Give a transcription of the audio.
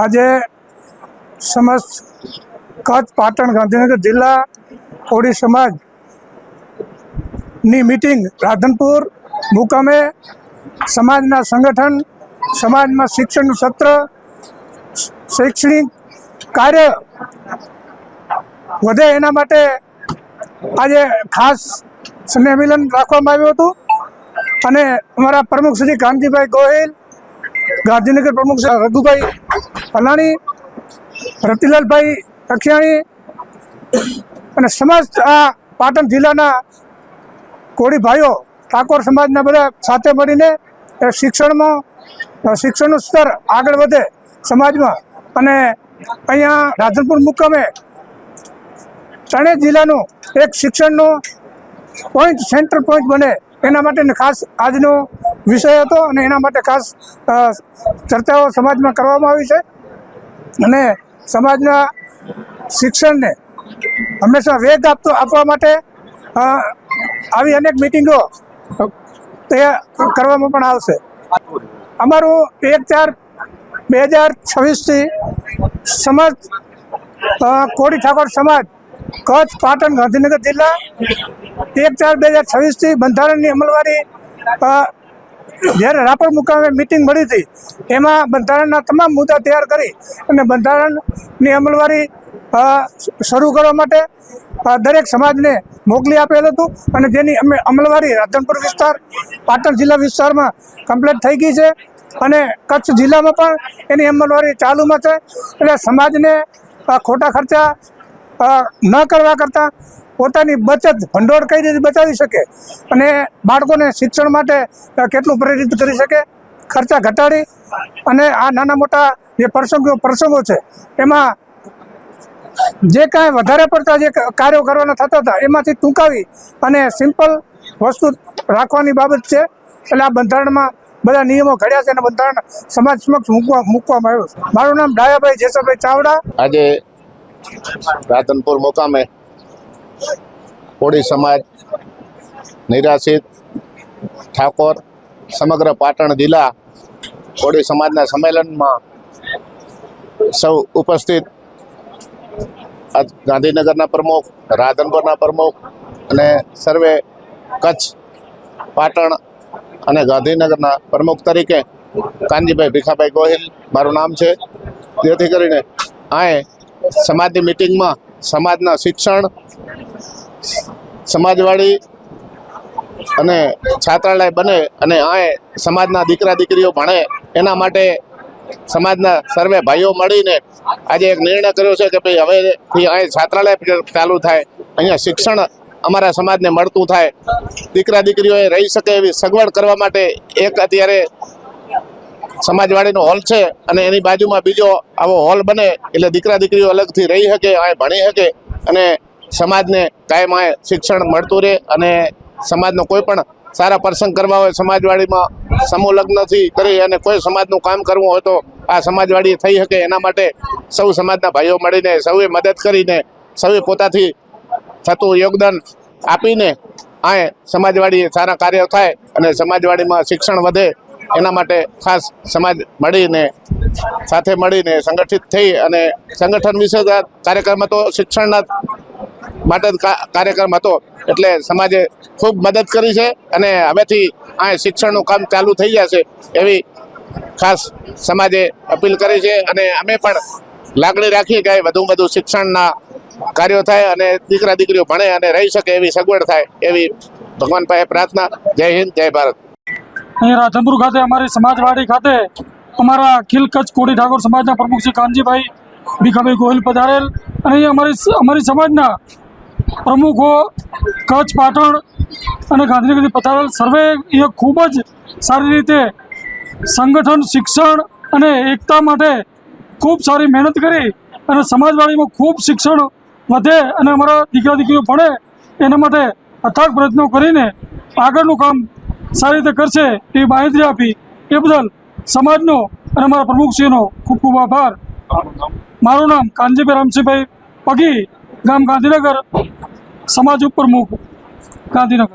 આજે સમસ્ત કચ્છ પાટણ ગાંધીનગર જિલ્લા કોળી સમાજની મીટિંગ રાધનપુર મુકામે સમાજના સંગઠન, સમાજમાં શિક્ષણનું સત્ર, શૈક્ષણિક કાર્ય વધે એના માટે આજે ખાસ સ્નેહમિલન રાખવામાં આવ્યું હતું અને અમારા પ્રમુખ શ્રી કાનજીભાઈ ગોહિલ, ગાંધીનગર પ્રમુખ શ્રી રઘુભાઈ અલાણી, રતિલાલભાઈ અખિયાણી અને સમસ્ત આ પાટણ જિલ્લાના કોળી ભાઈઓ ઠાકોર સમાજના બધા સાથે મળીને શિક્ષણનું સ્તર આગળ વધે સમાજમાં અને અહીંયા રાધનપુર મુકામે ત્રણેય જિલ્લાનું એક શિક્ષણનું પોઈન્ટ, સેન્ટર પોઈન્ટ બને એના માટે ખાસ આજનો વિષય હતો અને એના માટે ખાસ ચર્ચાઓ સમાજમાં કરવામાં આવી છે અને સમાજના શિક્ષણને હંમેશા વેગ આપવા માટે આવી અનેક મિટિંગો તૈયાર કરવામાં પણ આવશે. અમારું 1/4/2026થી સમાજ કોળી ઠાકોર સમાજ કચ્છ પાટણ ગાંધીનગર જિલ્લા 1/4/2026થી બંધારણની અમલવારી જ્યારે રાપર મુકામે મિટિંગ મળી હતી એમાં બંધારણના તમામ મુદ્દા તૈયાર કરી અને બંધારણની અમલવારી શરૂ કરવા માટે દરેક સમાજને મોકલી આપેલ હતું અને જેની અમલવારી રાધનપુર વિસ્તાર, પાટણ જિલ્લા વિસ્તારમાં કમ્પ્લીટ થઈ ગઈ છે અને કચ્છ જિલ્લામાં પણ એની અમલવારી ચાલુમાં છે. એટલે સમાજને ખોટા ખર્ચા ન કરવા કરતાં પોતાની બચત ભંડોળ કઈ રીતે બચાવી શકે અને બાળકોને શિક્ષણ માટે કેટલું પ્રેરિત કરી શકે, ખર્ચા ઘટાડી અને આ નાના મોટા જે પ્રસંગો છે એમાં જે કાંઈ વધારે પડતા જે કાર્યો કરવાના થતા હતા એમાંથી ટૂંકાવી અને સિમ્પલ વસ્તુ રાખવાની બાબત છે. એટલે આ બંધારણમાં બધા નિયમો ઘડ્યા છે અને બંધારણ સમાજ સમક્ષ મૂકવામાં આવ્યું છે. મારું નામ ડાયાભાઈ જેસાભાઈ ચાવડા. આજે રાધનપુર મુકામે કોળી સમાજ, નિરાશ્રિત, ઠાકોર, સમગ્ર પાટણ જિલ્લા કોળી સમાજના સંમેલનમાં સૌ ઉપસ્થિત ગાંધીનગરના પ્રમુખ, રાધનપુરના પ્રમુખ અને સર્વે કચ્છ, પાટણ અને ગાંધીનગરના પ્રમુખ તરીકે કાનજીભાઈ ભીખાભાઈ ગોહિલ મારું નામ છે. જેથી કરીને આ સમાજની મિટિંગમાં સમાજના શિક્ષણ, સમાજવાડી અને છાત્રાલય બને અને આ સમાજના દીકરા દીકરીઓ ભણે એના માટે સમાજના સર્વે ભાઈઓ મળીને આજે એક નિર્ણય કર્યો છે કે ભાઈ હવેથી અહીં છાત્રાલય ચાલુ થાય, અહીંયા શિક્ષણ અમારા સમાજને મળતું થાય, દીકરા દીકરીઓએ રહી શકે એવી સગવડ કરવા માટે એક અત્યારે સમાજવાડીનો હોલ છે અને એની બાજુમાં બીજો આવો હોલ બને એટલે દીકરા દીકરીઓ અલગથી રહી શકે, અહીં ભણી શકે અને સમાજને કાયમ અહીં શિક્ષણ મળતું રહે અને સમાજનો કોઈ પણ સારા પ્રસંગ કરવા હોય સમાજવાડીમાં સમૂહ લગ્નથી કરી અને કોઈ સમાજનું કામ કરવું હોય તો આ સમાજવાડી થઈ શકે એના માટે સૌ સમાજના ભાઈઓ મળીને સૌએ મદદ કરીને સૌએ પોતાથી થતું યોગદાન આપીને આ સમાજવાડી સારા કાર્યો થાય અને સમાજવાડીમાં શિક્ષણ વધે એના માટે ખાસ સમાજ મળીને સાથે મળીને સંગઠિત થઈ અને સંગઠન વિશે કાર્યક્રમ હતો, શિક્ષણના માટે કાર્યક્રમ હતો એટલે સમાજે ખૂબ મદદ કરી છે અને હવેથી આ શિક્ષણનું કામ ચાલુ થઈ જશે એવી ખાસ સમાજે અપીલ કરી છે અને અમે પણ લાગણી રાખીએ કે વધુ વધુ શિક્ષણના કાર્યો થાય અને દીકરા દીકરીઓ ભણે અને રહી શકે એવી સગવડ થાય એવી ભગવાન પાસે પ્રાર્થના. જય હિન્દ, જય ભારત. અહીં રાધનપુર ખાતે અમારી સમાજવાડી ખાતે અમારા અખિલ કચ્છ કોળી ઠાકોર સમાજના પ્રમુખ શ્રી કાનજીભાઈ ભીખાભાઈ ગોહિલ પધારેલ અને અહીં અમારી સમાજના પ્રમુખો કચ્છ, પાટણ અને ગાંધીનગરથી પધારેલ સર્વે એ ખૂબ જ સારી રીતે સંગઠન, શિક્ષણ અને એકતા માટે ખૂબ સારી મહેનત કરી અને સમાજવાડીમાં ખૂબ શિક્ષણ વધે અને અમારા દીકરા દીકરીઓ ભણે એના માટે અથાગ પ્રયત્નો કરીને આગળનું કામ સારી રીતે કરશે એવી બાંહેધરી આપી એ બદલ સમાજનો અને અમારા પ્રમુખશ્રીનો ખૂબ ખૂબ આભાર. મારું નામ કાનજીભાઈ રામસિંહભાઈ પગી, ગામ ગાંધીનગર, સમાજ ઉપપ્રમુખ ગાંધીનગર.